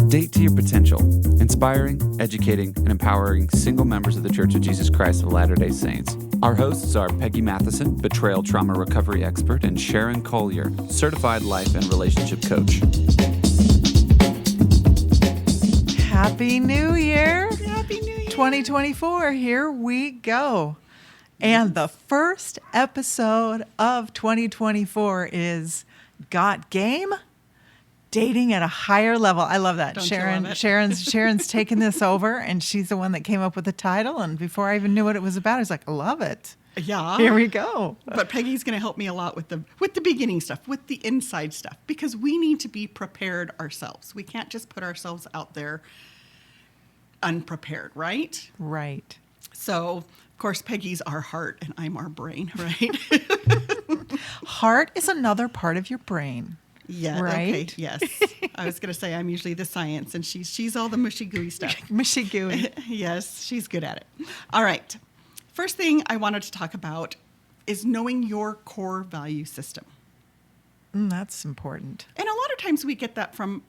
Date to your potential, inspiring, educating, and empowering single members of the Church of Jesus Christ of Latter-day Saints. Our hosts are Peggy Matheson, betrayal trauma recovery expert, and Sharon Collier, certified life and relationship coach. Happy New Year! Happy New Year! 2024, here we go. And the first episode of 2024 is Got Game? Dating at a higher level. I love that. Don't you love it? Sharon's taken this over, and she's the one that came up with the title. And before I even knew what it was about, I was like, I love it. Yeah. Here we go. But Peggy's going to help me a lot with the beginning stuff, with the inside stuff, because we need to be prepared ourselves. We can't just put ourselves out there unprepared, right? Right. So, of course, Peggy's our heart and I'm our brain, right? Heart is another part of your brain. Yeah. Right? Okay. Yes. I was going to say I'm usually the science, and she's all the mushy gooey stuff. Mushy gooey. Yes, she's good at it. All right. First thing I wanted to talk about is knowing your core value system. That's important. And a lot of times we get that from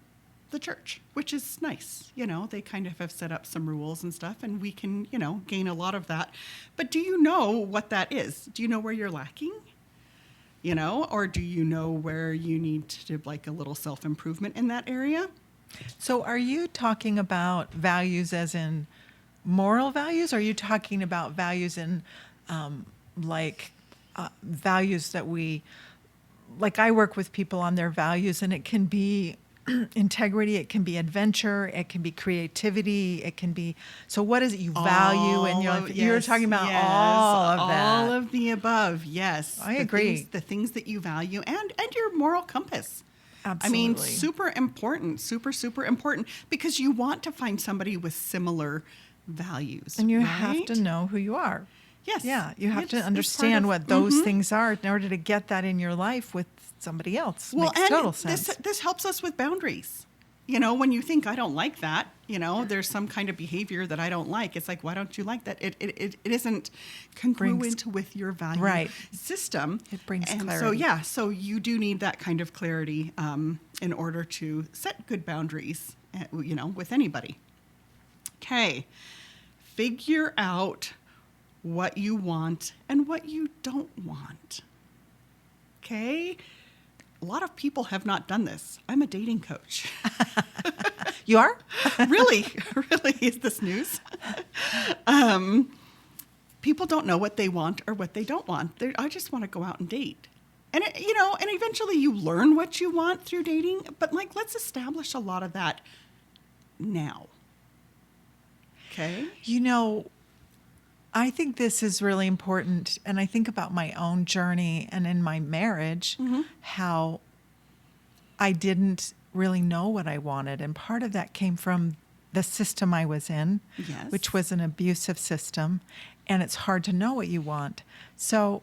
the church, which is nice. You know, they kind of have set up some rules and stuff, and we can, gain a lot of that. But do you know what that is? Do you know where you're lacking? Or do you know where you need to do like a little self-improvement in that area? So are you talking about values as in moral values? Or are you talking about values in values that I work with people on their values, and it can be integrity, it can be adventure, it can be creativity, it can be, so what is it you value in your life? You're talking about all of that. All of the above, yes. I agree. The things that you value and your moral compass. Absolutely. I mean, super important, super important, because you want to find somebody with similar values. And you right? have to know who you are. Yes. Yeah, you have to It's understand what those things are in order to get that in your life with somebody else. Well, Makes and total sense. this helps us with boundaries. When you think I don't like that, there's some kind of behavior that I don't like. It's like, why don't you like that? It isn't congruent with your value system. It brings and clarity. So you do need that kind of clarity in order to set good boundaries, with anybody. Okay, figure out what you want and what you don't want. Okay? A lot of people have not done this. I'm a dating coach. You are? Really is this news? People don't know what they want or what they don't want. I just want to go out and date. And, and eventually you learn what you want through dating, but let's establish a lot of that now. Okay? I think this is really important, and I think about my own journey and in my marriage, how I didn't really know what I wanted. And part of that came from the system I was in, which was an abusive system, and it's hard to know what you want. So,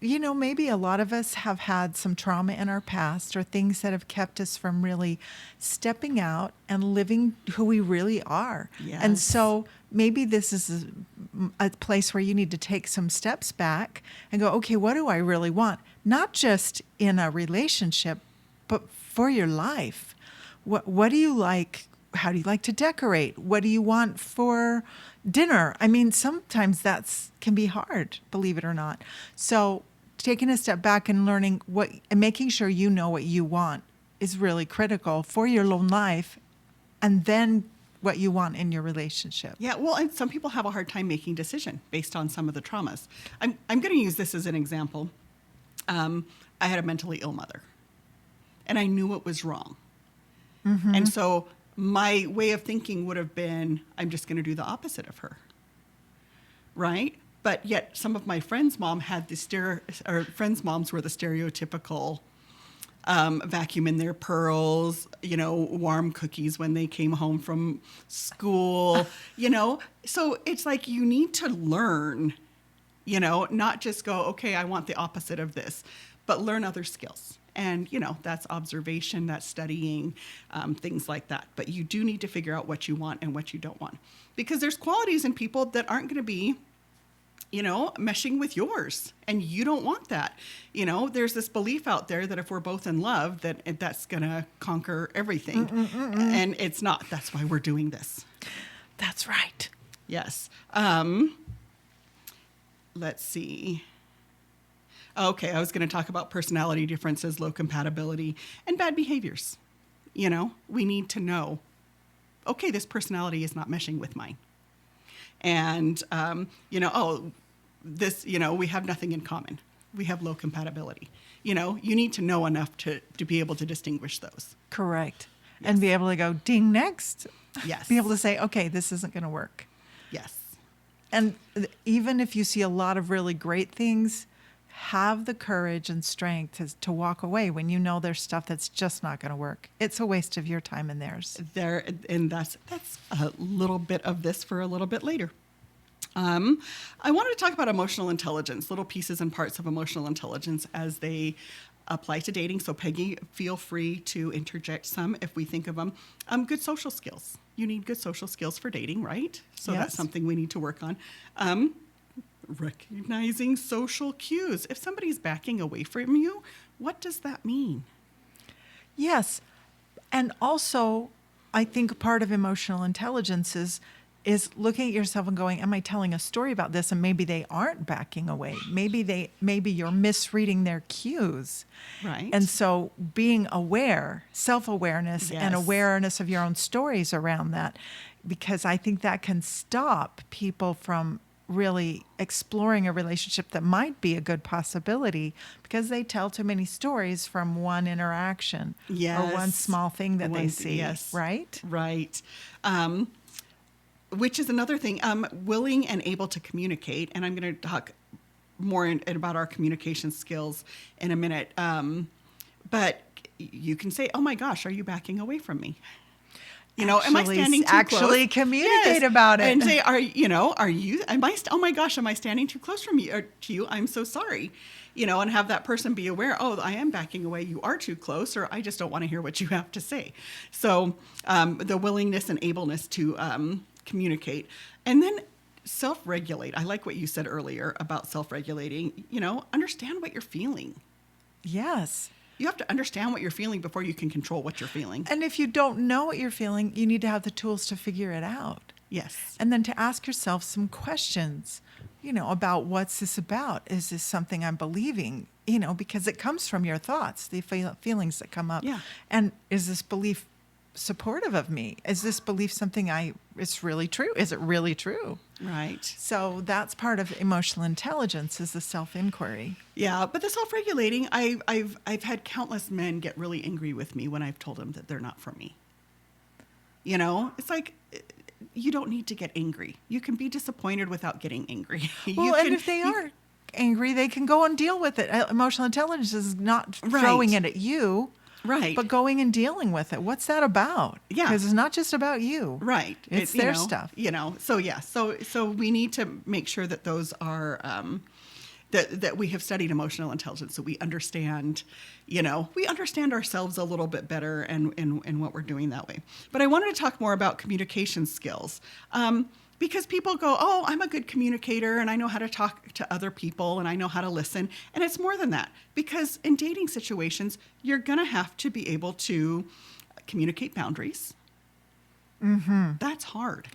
maybe a lot of us have had some trauma in our past or things that have kept us from really stepping out and living who we really are. Yes. And so maybe this is a place where you need to take some steps back and go, okay, what do I really want? Not just in a relationship, but for your life. What do you like? How do you like to decorate? What do you want for dinner? I mean, sometimes can be hard, believe it or not. So taking a step back and learning and making sure you know what you want is really critical for your own life, and then what you want in your relationship. Yeah, well, and some people have a hard time making decision based on some of the traumas. I'm going to use this as an example. I had a mentally ill mother, and I knew it was wrong. Mm-hmm. And so my way of thinking would have been, I'm just going to do the opposite of her, right? But yet some of my friends' moms were the stereotypical vacuum in their pearls, warm cookies when they came home from school, So it's like you need to learn, not just go, okay, I want the opposite of this, but learn other skills. And, that's observation, that's studying, things like that. But you do need to figure out what you want and what you don't want. Because there's qualities in people that aren't going to be meshing with yours, and you don't want that. There's this belief out there that if we're both in love, that's going to conquer everything. And it's not. That's why we're doing this. That's right. Yes. Let's see. Okay, I was going to talk about personality differences, low compatibility, and bad behaviors. We need to know, okay, this personality is not meshing with mine. And, we have nothing in common. We have low compatibility. You need to know enough to be able to distinguish those. Correct. Yes. And be able to go ding next. Yes. Be able to say, okay, this isn't going to work. Yes. And even if you see a lot of really great things, have the courage and strength to walk away when you know there's stuff that's just not going to work. It's a waste of your time and theirs. And that's a little bit of this for a little bit later. I wanted to talk about emotional intelligence, little pieces and parts of emotional intelligence as they apply to dating. So Peggy, feel free to interject some if we think of them. Good social skills. You need good social skills for dating, right? So Yes. That's something we need to work on. Recognizing social cues. If somebody's backing away from you, what does that mean? Yes. And also, I think part of emotional intelligence is looking at yourself and going, am I telling a story about this? And maybe they aren't backing away. Maybe you're misreading their cues. Right. And so being aware, self-awareness Yes. and awareness of your own stories around that, because I think that can stop people from really exploring a relationship that might be a good possibility because they tell too many stories from one interaction Yes. or one small thing that they see, Yes. right? Right. Which is another thing, willing and able to communicate. And I'm going to talk more about our communication skills in a minute. But you can say, oh my gosh, are you backing away from me? Am I standing too close? Actually communicate about it. And say, oh my gosh, am I standing too close from you or to you? I'm so sorry. And have that person be aware, oh, I am backing away. You are too close, or I just don't want to hear what you have to say. So the willingness and ableness to communicate. And then self-regulate. I like what you said earlier about self-regulating. Understand what you're feeling. Yes. You have to understand what you're feeling before you can control what you're feeling. And if you don't know what you're feeling, you need to have the tools to figure it out. Yes. And then to ask yourself some questions, about what's this about? Is this something I'm believing? Because it comes from your thoughts, the feelings that come up. Yeah. And is this belief supportive of me? Is this belief something it's really true? Is it really true? Right. So that's part of emotional intelligence, is the self-inquiry. Yeah, but the self-regulating, I've had countless men get really angry with me when I've told them that they're not for me. It's like, you don't need to get angry. You can be disappointed without getting angry. And if they are angry, they can go and deal with it. Emotional intelligence is not throwing it at you. Right. But going and dealing with it. What's that about? Yeah. Because it's not just about you. Right. It's their stuff. So yeah. So we need to make sure that those are that we have studied emotional intelligence, so we understand, we understand ourselves a little bit better and what we're doing that way. But I wanted to talk more about communication skills. Because people go, oh, I'm a good communicator and I know how to talk to other people and I know how to listen. And it's more than that. Because in dating situations, you're going to have to be able to communicate boundaries. Mm-hmm. That's hard.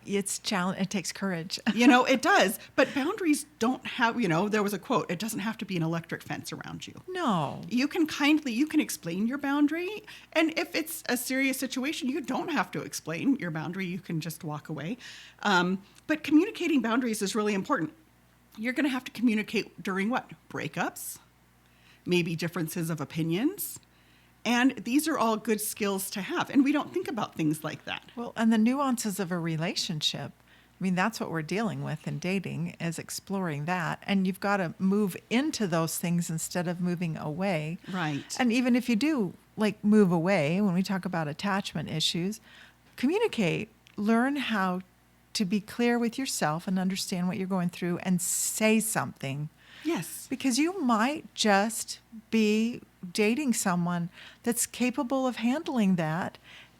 It's challenge. It takes courage. It does. But boundaries don't have, there was a quote, it doesn't have to be an electric fence around you. No. You can explain your boundary. And if it's a serious situation, you don't have to explain your boundary. You can just walk away. But communicating boundaries is really important. You're going to have to communicate during what? Breakups, maybe differences of opinions. And these are all good skills to have. And we don't think about things like that. Well, and the nuances of a relationship, that's what we're dealing with in dating, is exploring that. And you've got to move into those things instead of moving away. Right. And even if you do move away, when we talk about attachment issues, communicate, learn how to be clear with yourself and understand what you're going through and say something. Yes. Because you might just be dating someone that's capable of handling that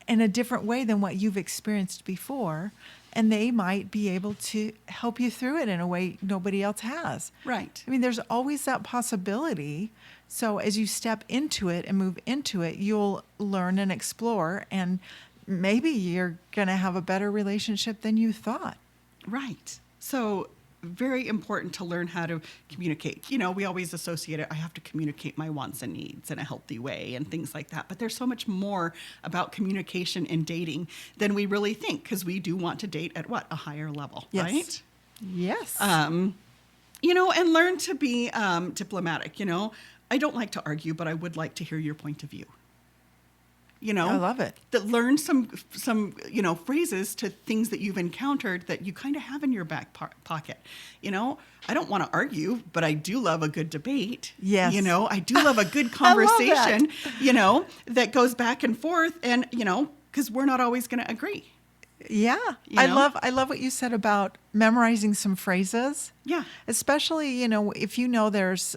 in a different way than what you've experienced before. and they might be able to help you through it in a way nobody else has. Right. I mean, there's always that possibility. So as you step into it and move into it, you'll learn and explore, and maybe you're going to have a better relationship than you thought. Right. So very important to learn how to communicate. You know, we always associate it, I have to communicate my wants and needs in a healthy way and things like that. But there's so much more about communication in dating than we really think, because we do want to date at what? A higher level, Yes. right? Yes. You know, and learn to be diplomatic. You know, I don't like to argue, but I would like to hear your point of view. You know, I love it. That learn some you know, phrases to things that you've encountered that you kind of have in your back pocket. You know, I don't want to argue, but I do love a good debate. Yes. You know, I do love a good I love that. conversation. You know, that goes back and forth, and you know, because we're not always going to agree. Yeah. You I know? love what you said about memorizing some phrases. Yeah. Especially, you know, if you know there's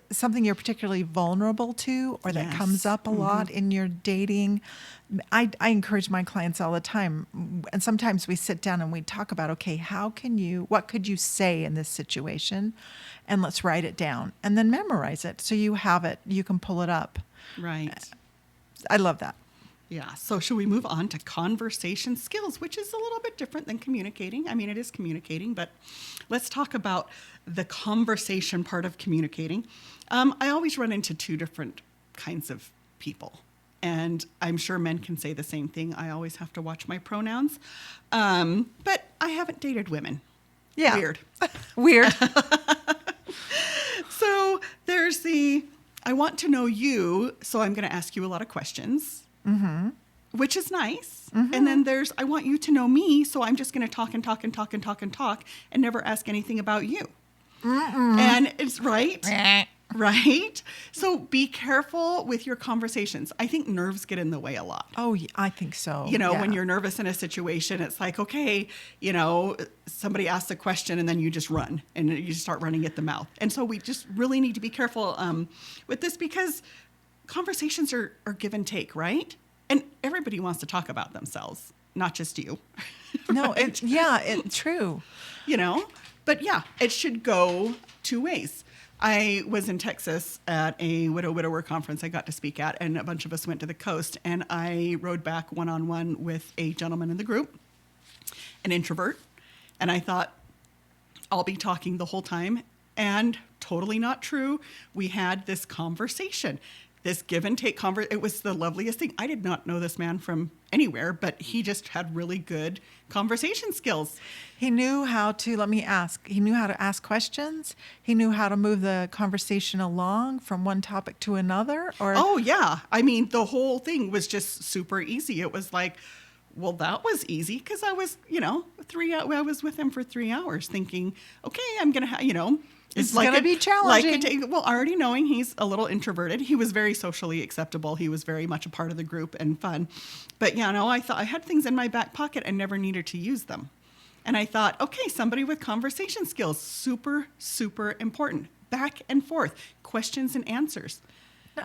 something you're particularly vulnerable to, or that Yes. comes up a lot in your dating. I encourage my clients all the time. And sometimes we sit down and we talk about, okay, what could you say in this situation? And let's write it down and then memorize it. So you have it, you can pull it up. Right. I love that. Yeah. So should we move on to conversation skills, which is a little bit different than communicating? I mean, it is communicating, but let's talk about the conversation part of communicating. I always run into two different kinds of people, and I'm sure men can say the same thing. I always have to watch my pronouns, but I haven't dated women. Yeah. Weird. Weird. So there's I want to know you, so I'm going to ask you a lot of questions. Mm-hmm. Which is nice. Mm-hmm. And then there's, I want you to know me, so I'm just going to talk and talk and talk and talk and talk and never ask anything about you. And it's right. Right? So be careful with your conversations. I think nerves get in the way a lot. Oh, yeah, I think so. You know, Yeah. when you're nervous in a situation, it's like, okay, you know, somebody asks a question and then you just run and you just start running at the mouth. And so we just really need to be careful with this, because conversations are give and take, right? And everybody wants to talk about themselves, not just you. No, Right? it's true. You know, but yeah, it should go two ways. I was in Texas at a widower conference I got to speak at, and a bunch of us went to the coast, and I rode back one-on-one with a gentleman in the group, an introvert, and I thought, I'll be talking the whole time, and totally not true. We had this conversation, this give and take conversation. It was the loveliest thing. I did not know this man from anywhere, but he just had really good conversation skills. He knew how to, let me ask, he knew how to ask questions. He knew how to move the conversation along from one topic to another. Or Oh, yeah. I mean, the whole thing was just super easy. It was like, well, that was easy, because I was, you know, I was with him for 3 hours thinking, okay, I'm going to, you know, It's gonna be challenging. Well, already knowing he's a little introverted, he was very socially acceptable. He was very much a part of the group and fun. But, you know, I thought I had things in my back pocket and never needed to use them. And I thought, okay, somebody with conversation skills, super, super important. Back and forth, questions and answers.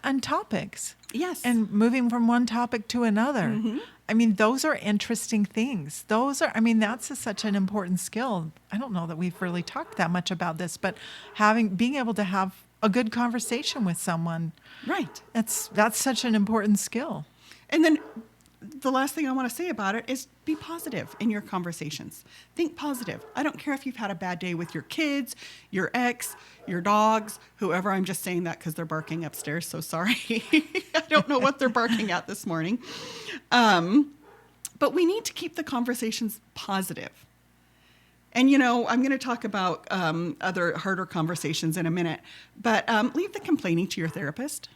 and topics. Yes. And moving from one topic to another. Mm-hmm. I mean, those are interesting things. That's such an important skill. I don't know that we've really talked that much about this, but being able to have a good conversation with someone, Right. that's such an important skill. And then the last thing I want to say about it is be positive in your conversations. Think positive. I don't care if you've had a bad day with your kids, your ex, your dogs, whoever. I'm just saying that because they're barking upstairs. So sorry. I don't know what they're barking at this morning. But we need to keep the conversations positive. And, you know, I'm going to talk about other harder conversations in a minute. But leave the complaining to your therapist.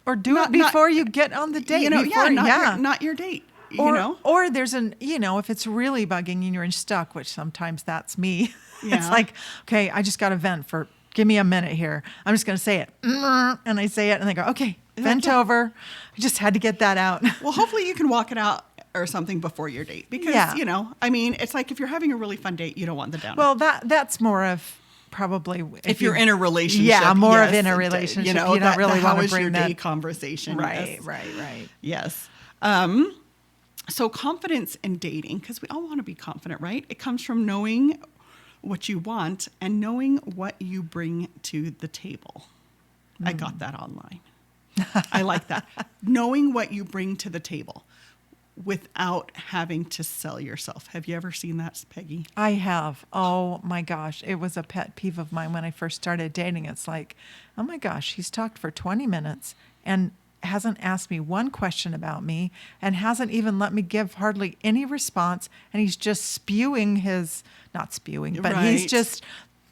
Or do it before you get on the date. You know, before, not your date. Or there's if it's really bugging and you're stuck, which sometimes that's me. Yeah. It's like, okay, I just got to vent give me a minute here. I'm just going to say it. And I say it and they go, okay, vent over. I just had to get that out. Well, hopefully you can walk it out or something before your date. Because, I mean, it's like if you're having a really fun date, you don't want the downer. Well, that's more of probably if you're in a relationship. Yeah, more of in a relationship. You don't really want to bring your that date conversation. Right, Yes. right. Yes. So confidence in dating, because we all want to be confident, right? It comes from knowing what you want and knowing what you bring to the table. I got that online. I like that. Knowing what you bring to the table without having to sell yourself. Have you ever seen that, Peggy? I have. Oh my gosh. It was a pet peeve of mine when I first started dating. It's like, oh my gosh, he's talked for 20 minutes and hasn't asked me one question about me and hasn't even let me give hardly any response. And he's just spewing not spewing, but he's Right. just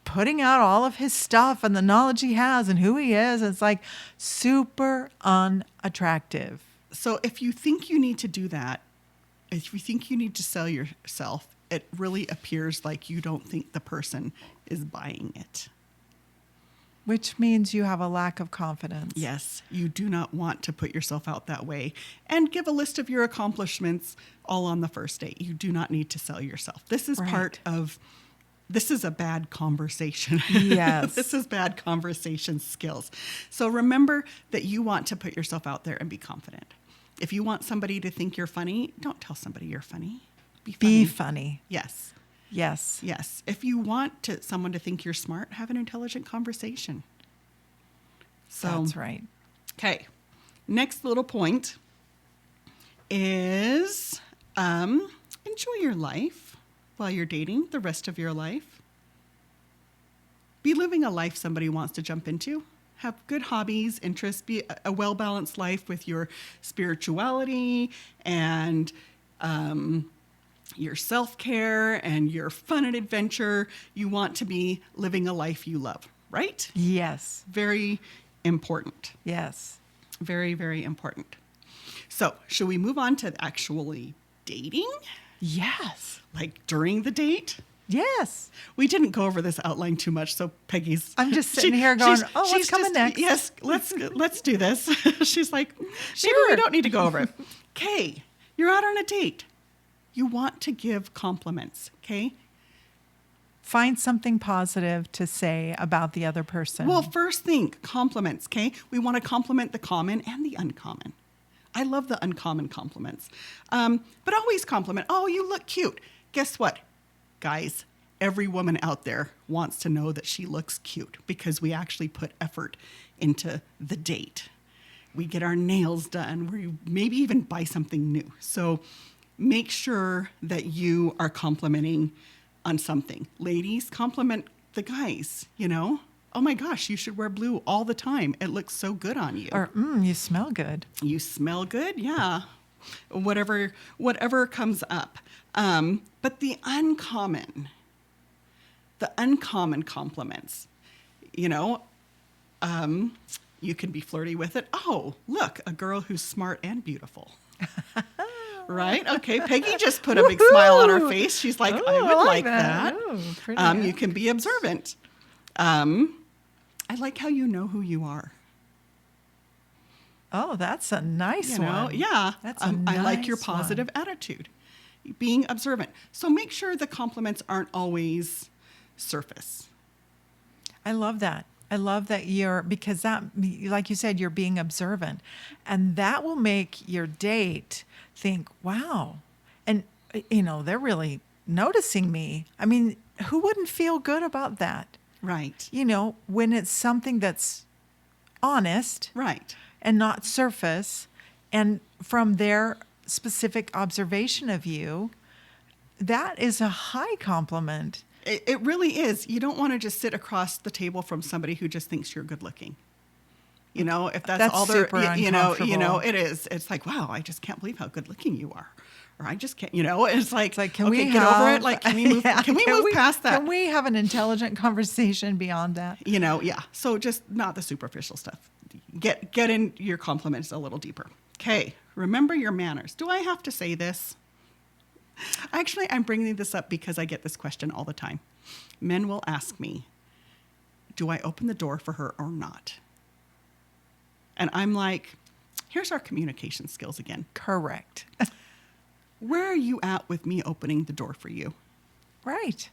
putting out all of his stuff and the knowledge he has and who he is. It's like super unattractive. So if you think you need to do that, if you think you need to sell yourself, it really appears like you don't think the person is buying it. Which means you have a lack of confidence. Yes, you do not want to put yourself out that way and give a list of your accomplishments all on the first date. You do not need to sell yourself. This is this is a bad conversation. Yes. This is bad conversation skills. So remember that you want to put yourself out there and be confident. If you want somebody to think you're funny, don't tell somebody you're funny. Be funny. Be funny. Yes. Yes. Yes. If you want someone to think you're smart, have an intelligent conversation. So That's right. Okay. Next little point is enjoy your life while you're dating the rest of your life. Be living a life somebody wants to jump into. Have good hobbies, interests, be a well-balanced life with your spirituality and your self-care and your fun and adventure. You want to be living a life you love, right? Yes. Very important. Yes. Very, very important. So, should we move on to actually dating? Yes. Like during the date? Yes. We didn't go over this outline too much, so Peggy's. I'm just sitting here going, she's- "Oh, what's she's coming next?" Yes, let's do this. She's like, maybe Sure. we don't need to go over it. Okay, you're out on a date. You want to give compliments. Okay. Find something positive to say about the other person. Well, first thing, compliments. Okay, we want to compliment the common and the uncommon. I love the uncommon compliments, but always compliment. Oh, you look cute. Guess what? Guys, every woman out there wants to know that she looks cute because we actually put effort into the date. We get our nails done. We maybe even buy something new. So make sure that you are complimenting on something. Ladies, compliment the guys, you know? Oh my gosh, you should wear blue all the time. It looks so good on you. or, you smell good. You smell good, yeah. Whatever comes up. But the uncommon compliments, you know, you can be flirty with it. Oh, look, a girl who's smart and beautiful. Right? Okay. Peggy just put a big smile on her face. She's like, Ooh, I would like that. Ooh, pretty You good. can be observant. I like how you know who you are. Oh, that's a nice You know, one. yeah. That's a I like your nice positive one. attitude, being observant. So make sure the compliments aren't always surface. I love that. I love that because that, like you said, you're being observant. And that will make your date think, wow. And, you know, they're really noticing me. I mean, who wouldn't feel good about that? Right. You know, when it's something that's honest Right. and not surface, and from their specific observation of you, that is a high compliment. It really is. You don't want to just sit across the table from somebody who just thinks you're good looking. You know, if that's all they're, super you know, uncomfortable. it is. It's like, wow, I just can't believe how good looking you are. Or I just can't, you know, it's like, Can okay, we get have, over it? Like, can we move, Yeah, can we move past that? Can we have an intelligent conversation beyond that? You know, yeah. So just not the superficial stuff. Get in your compliments a little deeper. Okay. Remember your manners. Do I have to say this? Actually, I'm bringing this up because I get this question all the time. Men will ask me, do I open the door for her or not? And I'm like, here's our communication skills again. Correct. Where are you at with me opening the door for you? Right.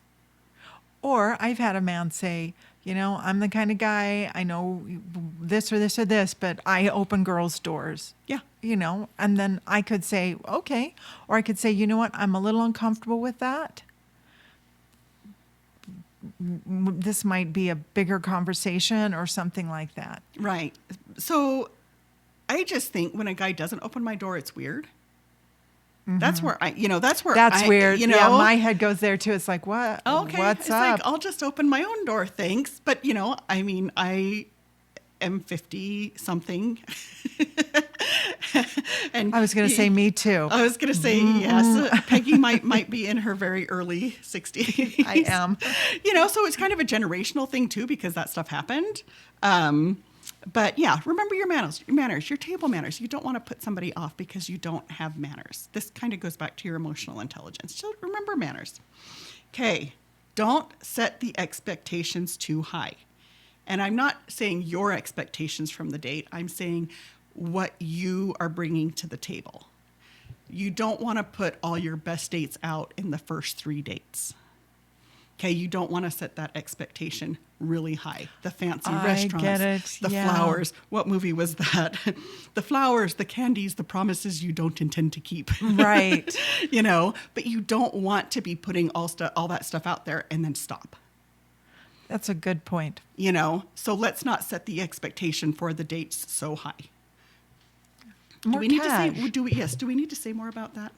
Or I've had a man say, you know, I'm the kind of guy, I know this or this or this, but I open girls' doors. Yeah. and then I could say, okay. Or I could say, you know what, I'm a little uncomfortable with that. This might be a bigger conversation or something like that. Right. So I just think when a guy doesn't open my door, it's weird. That's where that's weird. You know, yeah, my head goes there too. It's like, what? okay, What's it's up? like, I'll just open my own door, thanks. But, I mean, I am 50 something. And I was going to say me too. I was going to say, yes, Peggy might be in her very early 60s. I am. So it's kind of a generational thing too, because that stuff happened. But yeah, remember your manners, your table manners. You don't want to put somebody off because you don't have manners. This kind of goes back to your emotional intelligence. So remember manners. Okay, don't set the expectations too high. And I'm not saying your expectations from the date. I'm saying what you are bringing to the table. You don't want to put all your best dates out in the first 3 dates. Okay, you don't want to set that expectation really high. The fancy restaurants, get it. the flowers. What movie was that? The flowers, the candies, the promises you don't intend to keep. Right. But you don't want to be putting all that stuff out there and then stop. That's a good point. So let's not set the expectation for the dates so high. More do we need cash. to say? Do we need to say more about that?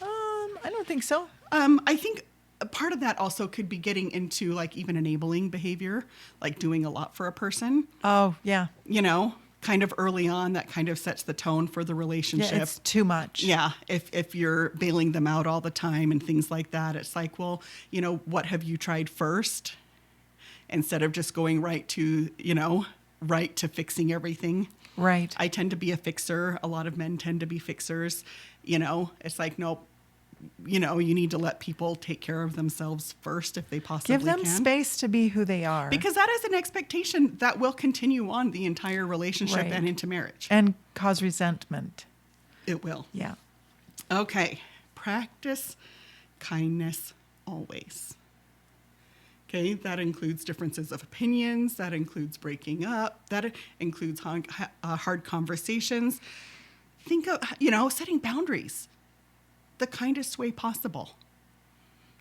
I don't think so. I think a part of that also could be getting into like even enabling behavior, like doing a lot for a person. Oh, yeah. Kind of early on, that kind of sets the tone for the relationship. Yeah, it's too much. Yeah, if you're bailing them out all the time and things like that, it's like, well, what have you tried first? Instead of just going right to fixing everything. Right. I tend to be a fixer. A lot of men tend to be fixers. It's like, nope. You need to let people take care of themselves first if they possibly Give them can. space to be who they are. Because that is an expectation that will continue on the entire relationship Right. and into marriage. And cause resentment. It will. Yeah. Okay. Practice kindness always. Okay. That includes differences of opinions. That includes breaking up. That includes hard conversations. Think of, setting boundaries the kindest way possible,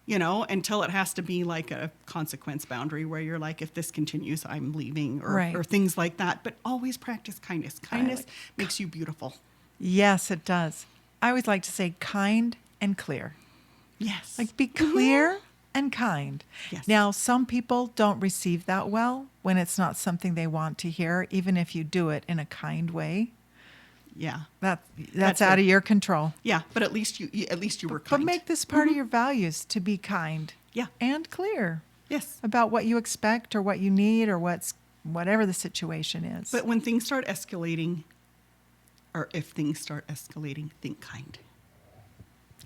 until it has to be like a consequence boundary where you're like, if this continues, I'm leaving or things like that. But always practice kindness. Kindness makes you beautiful. Yes, it does. I always like to say kind and clear. Yes. Like be clear and kind. Yes. Now, some people don't receive that well when it's not something they want to hear, even if you do it in a kind way. Yeah. That's out of your control. Yeah, but at least you were But kind. make this part of your values to be kind. Yeah. And clear. Yes. About what you expect or what you need or whatever the situation is. But when things start escalating, or if things start escalating, think kind.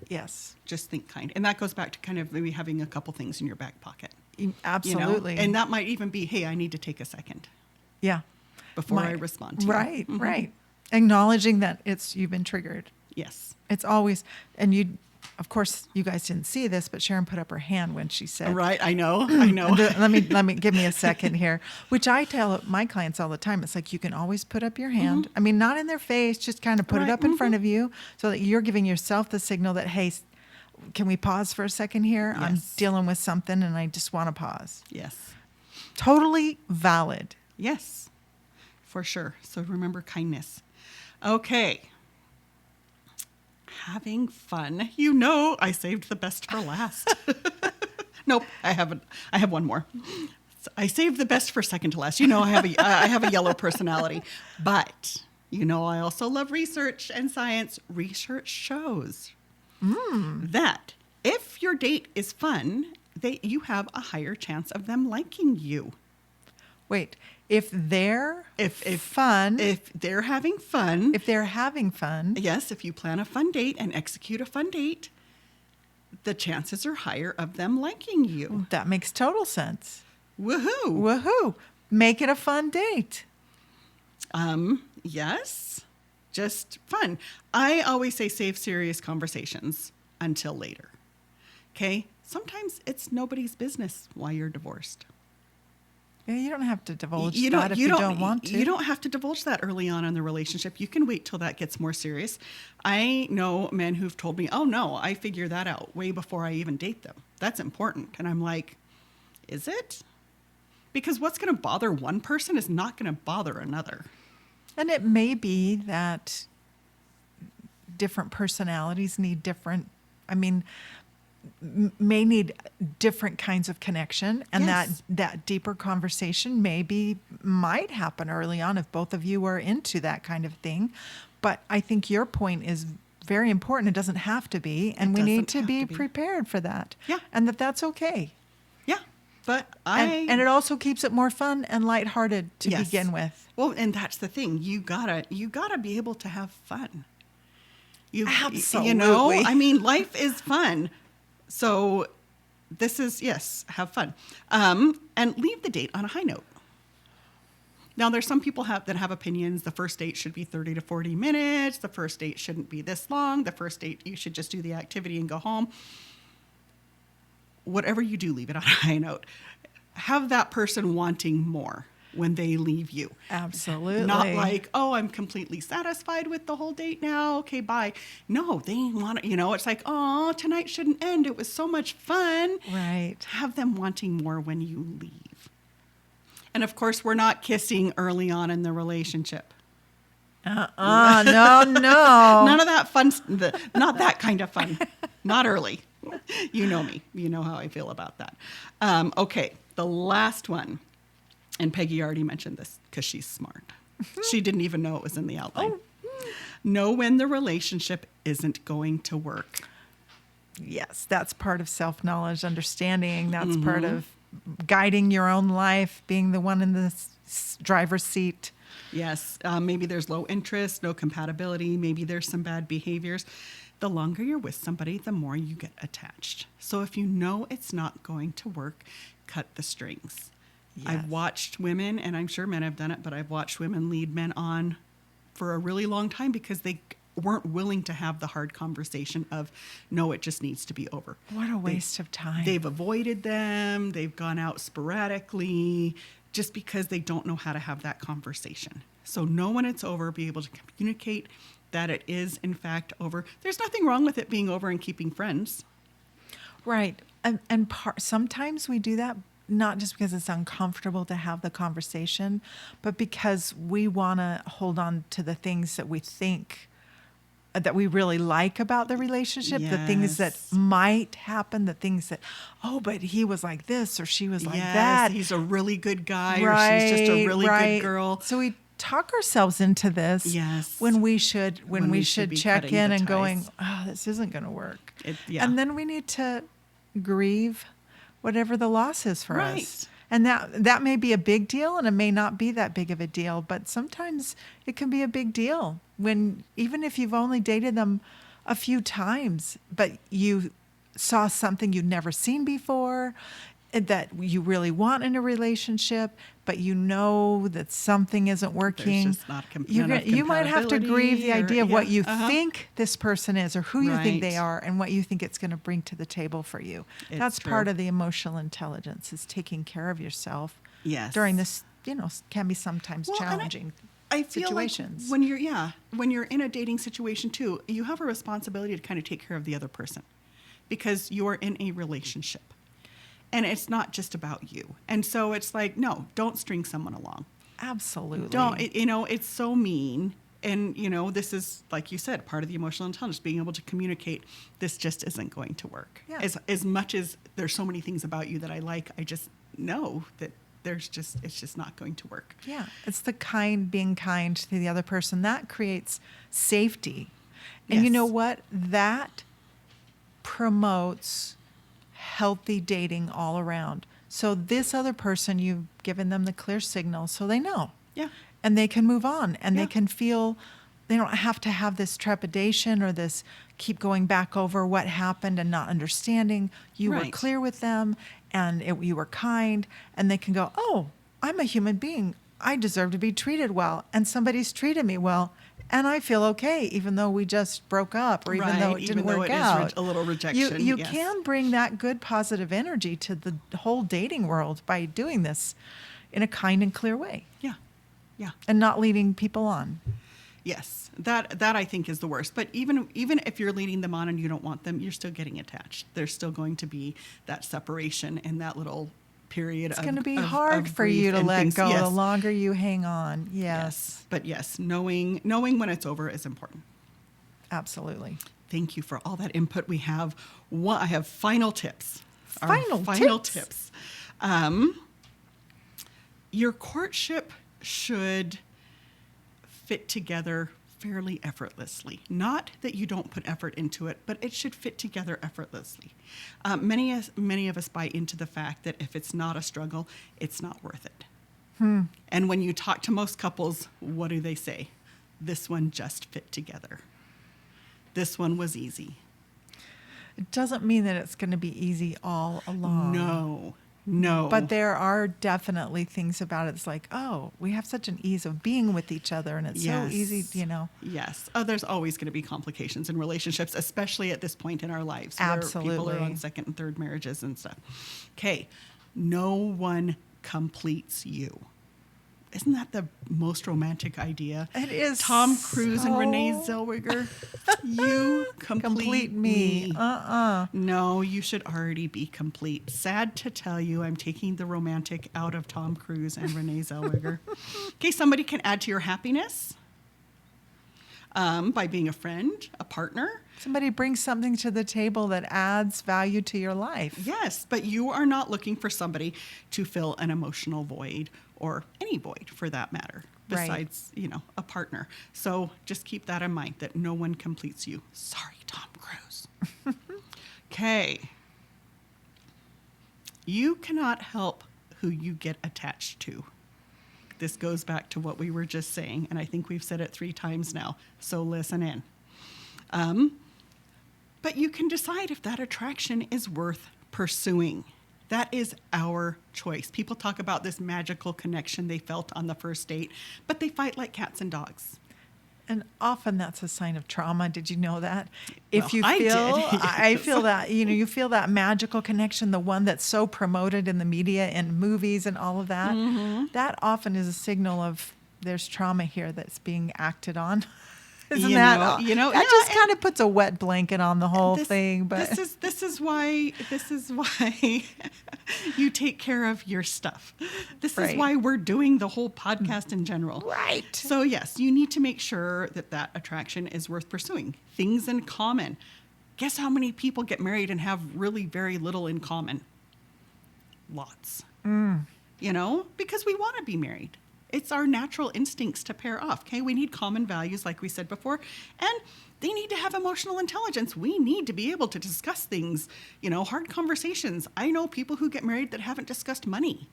Yes. Just think kind. And that goes back to kind of maybe having a couple things in your back pocket. Absolutely. And that might even be, hey, I need to take a second. Yeah. Before I respond to you. Right, right. Acknowledging that you've been triggered. Yes. It's always, and of course, you guys didn't see this, but Sharon put up her hand when she said, right. I know. let me give me a second here, which I tell my clients all the time. It's like, you can always put up your hand. I mean, not in their face, just kind of put it up in front of you so that you're giving yourself the signal that, hey, can we pause for a second here? Yes. I'm dealing with something and I just want to pause. Yes. Totally valid. Yes, for sure. So remember kindness. Okay. Having fun. I saved the best for last. Nope, I haven't. I have one more. I saved the best for second to last. I have a yellow personality. But, I also love research and science. Research shows that if your date is fun, you have a higher chance of them liking you. Wait, if they're fun, if they're having fun, yes, if you plan a fun date and execute a fun date, the chances are higher of them liking you. That makes total sense. Woohoo! Woohoo! Make it a fun date. Yes, just fun. I always say save serious conversations until later. Okay? Sometimes it's nobody's business why you're divorced. Yeah, you don't have to divulge that if you don't want to. You don't have to divulge that early on in the relationship. You can wait till that gets more serious. I know men who've told me, oh no, I figure that out way before I even date them. That's important. And I'm like, is it? Because what's going to bother one person is not going to bother another. And it may be that different personalities need different, may need different kinds of connection, and Yes. that deeper conversation might happen early on if both of you are into that kind of thing. But I think your point is very important. It doesn't have to be, and we need doesn't to have be to be. prepared for that. Yeah. And that's okay. Yeah. But And it also keeps it more fun and lighthearted to Yes. begin with. Well, and that's the thing. You gotta be able to have fun. You know, Absolutely. life is fun. So this is, yes, have fun. And leave the date on a high note. Now, there's some people that have opinions. The first date should be 30 to 40 minutes. The first date shouldn't be this long. The first date, you should just do the activity and go home. Whatever you do, leave it on a high note. Have that person wanting more when they leave you. Absolutely. Not like, oh, I'm completely satisfied with the whole date now. Okay, bye. No, they want to, it's like, oh, tonight shouldn't end. It was so much fun. Right. Have them wanting more when you leave. And of course, we're not kissing early on in the relationship. No. None of that fun, not that kind of fun. Not early. You know me. You know how I feel about that. Okay, the last one. And Peggy already mentioned this because she's smart. She didn't even know it was in the outline. Know when the relationship isn't going to work. Yes, that's part of self-knowledge, understanding. That's part of guiding your own life, being the one in the driver's seat. Yes, maybe there's low interest, no compatibility. Maybe there's some bad behaviors. The longer you're with somebody, the more you get attached. So if you know it's not going to work, cut the strings. Yes. I've watched women, and I'm sure men have done it, but I've watched women lead men on for a really long time because they weren't willing to have the hard conversation of, no, it just needs to be over. What a waste of time. They've avoided them. They've gone out sporadically just because they don't know how to have that conversation. So know when it's over, be able to communicate that it is, in fact, over. There's nothing wrong with it being over and keeping friends. Right. And sometimes we do that not just because it's uncomfortable to have the conversation, but because we want to hold on to the things that we think that we really like about the relationship, the things that Yes. might happen, the things that, oh, but he was like this or she was like Yes, that. he's a really good guy or she's just a really good girl. So we talk ourselves into this Yes. when we should we should be check cutting in the and going, ties. oh, this isn't going to work. Yeah. And then we need to grieve whatever the loss is for us. Right. And that may be a big deal and it may not be that big of a deal, but sometimes it can be a big deal when, even if you've only dated them a few times, but you saw something you'd never seen before that you really want in a relationship, but you know that something isn't working. just not enough You might have to grieve the compatibility idea of or- what yeah, you uh-huh. think this person is or who you think they Right. are and what you think it's going to bring to the table for you. It's That's part true. of the emotional intelligence, is taking care of yourself Yes. during this, can be sometimes Well, and challenging I feel situations. like when you're in a dating situation too, you have a responsibility to kind of take care of the other person because you're in a relationship. And it's not just about you. And so it's like, no, don't string someone along. Absolutely. It's so mean. And, this is, like you said, part of the emotional intelligence, being able to communicate, this just isn't going to work. Yeah. As much as there's so many things about you that I like, I just know that it's just not going to work. Yeah, it's being kind to the other person. That creates safety. And you Yes. know what? That promotes healthy dating all around. So this other person, you've given them the clear signal so they know. Yeah. And they can move on and Yeah. they can feel they don't have to have this trepidation or this keep going back over what happened and not understanding. You were Right. clear with them and you were kind, and they can go, oh, I'm a human being. I deserve to be treated well, and somebody's treated me well, and I feel okay, even though we just broke up or even though Right, it didn't even though work it is out. a little rejection, You yes. can bring that good positive energy to the whole dating world by doing this. in a kind and clear way Yeah. Yeah. and not leading people on. Yes, that I think is the worst. But even if you're leading them on and you don't want them, you're still getting attached. There's still going to be that separation and that little period. It's going to be hard for you to let go the longer you hang on. Yes. But yes, knowing when it's over is important. Absolutely. Thank you for all that input. I have final tips. Final tips. Your courtship should fit together fairly effortlessly. Not that you don't put effort into it, but it should fit together effortlessly. Many of us buy into the fact that if it's not a struggle, it's not worth it. And when you talk to most couples, what do they say? This one just fit together. This one was easy. It doesn't mean that it's going to be easy all along. No. But there are definitely things about it. It's like, oh, we have such an ease of being with each other, and it's so easy, Yes. Oh, there's always going to be complications in relationships, especially at this point in our lives. Absolutely. Where people are on second and third marriages and stuff. Okay. No one completes you. Isn't that the most romantic idea? It is. Tom Cruise and Renee Zellweger. You complete me. No, you should already be complete. Sad to tell you, I'm taking the romantic out of Tom Cruise and Renee Zellweger. Okay, somebody can add to your happiness by being a friend, a partner. Somebody brings something to the table that adds value to your life. Yes, but you are not looking for somebody to fill an emotional void or any void for that matter, besides, a partner. So just keep that in mind, that no one completes you. Sorry, Tom Cruise. Okay. You cannot help who you get attached to. This goes back to what we were just saying, and I think we've said it 3 times now, so listen in. But you can decide if that attraction is worth pursuing. That is our choice. People talk about this magical connection they felt on the first date, but they fight like cats and dogs. And often that's a sign of trauma. Did you know that? I feel that, you feel that magical connection, the one that's so promoted in the media and movies and all of that. Mm-hmm. That often is a signal of there's trauma here that's being acted on. Isn't that just kind of puts a wet blanket on the whole thing. But this is why you take care of your stuff. This is why we're doing the whole podcast in general. Right. So yes, you need to make sure that attraction is worth pursuing. Things in common. Guess how many people get married and have really very little in common? Lots. Because we want to be married. It's our natural instincts to pair off, okay? We need common values, like we said before, and they need to have emotional intelligence. We need to be able to discuss things, hard conversations. I know people who get married that haven't discussed money.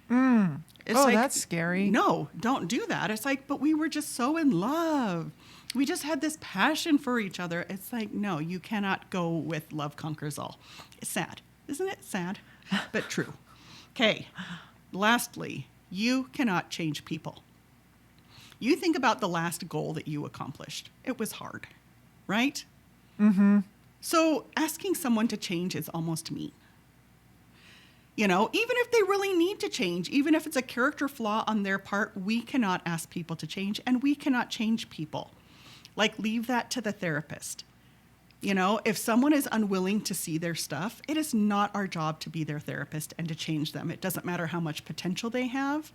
That's scary. No, don't do that. It's like, but we were just so in love. We just had this passion for each other. It's like, no, you cannot go with love conquers all. It's sad. Isn't it sad? But true. Okay, lastly, you cannot change people. You think about the last goal that you accomplished. It was hard, right? Mm-hmm. So asking someone to change is almost mean. Even if they really need to change, even if it's a character flaw on their part, we cannot ask people to change, and we cannot change people. Like, leave that to the therapist. If someone is unwilling to see their stuff, it is not our job to be their therapist and to change them. It doesn't matter how much potential they have.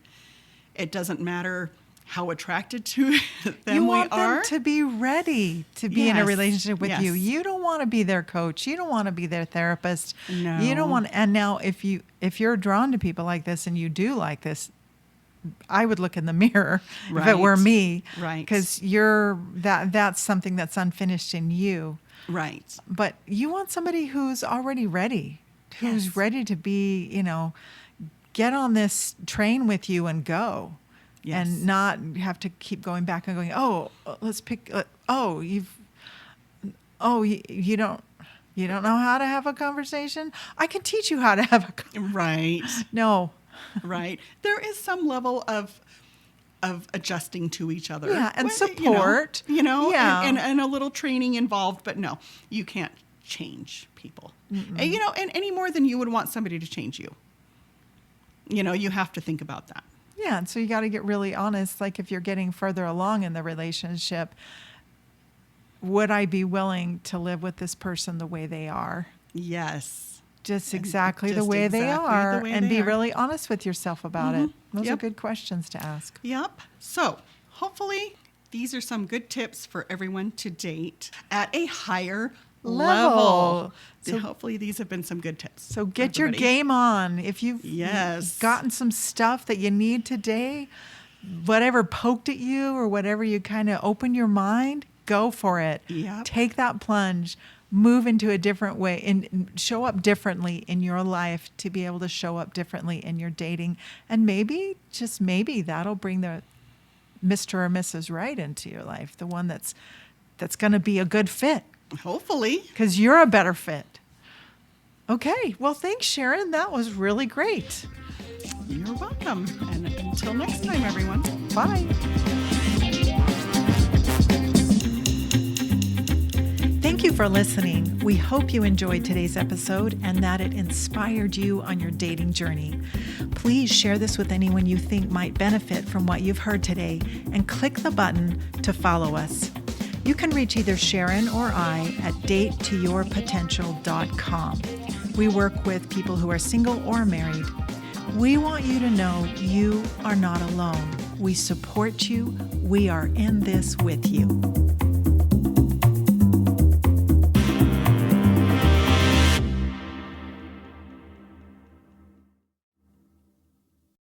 It doesn't matter how attracted to them you we want are. Them to be ready to be in a relationship with you. You don't want to be their coach. You don't want to be their therapist. No. You don't want. And now, if you're drawn to people like this and you do like this, I would look in the mirror if it were me, right? Because that's something that's unfinished in you. Right. But you want somebody who's already ready, who's ready to be, get on this train with you and go. Yes. And not have to keep going back and going, let's pick, you don't know how to have a conversation? I can teach you how to have a conversation. Right. No. Right. There is some level of adjusting to each other. Yeah, and support. And a little training involved, but no, you can't change people. And any more than you would want somebody to change you. You have to think about that. Yeah, and so you got to get really honest. Like if you're getting further along in the relationship, would I be willing to live with this person the way they are? Yes. Just exactly the Just way they exactly are, the way and they be are. really honest with yourself about it. Those are Yep. good questions to ask. Yep. So hopefully these are some good tips for everyone to date at a higher level. So- Hopefully these have been some good tips. So for get your everybody. game on. If you've Yes. gotten some stuff that you need today, whatever poked at you or whatever you kind of open your mind, go for it. Yep. Take that plunge. Move into a different way and show up differently in your life to be able to show up differently in your dating. And maybe, just maybe, that'll bring the Mr. or Mrs. Right into your life, the one that's going to be a good fit Hopefully. because you're a better fit. Okay. Well, thanks, Sharon. That was really great. You're welcome. And until next time, everyone. Bye. Thank you for listening. We hope you enjoyed today's episode and that it inspired you on your dating journey. Please share this with anyone you think might benefit from what you've heard today and click the button to follow us. You can reach either Sharon or I at datetoyourpotential.com. We work with people who are single or married. We want you to know you are not alone. We support you. We are in this with you.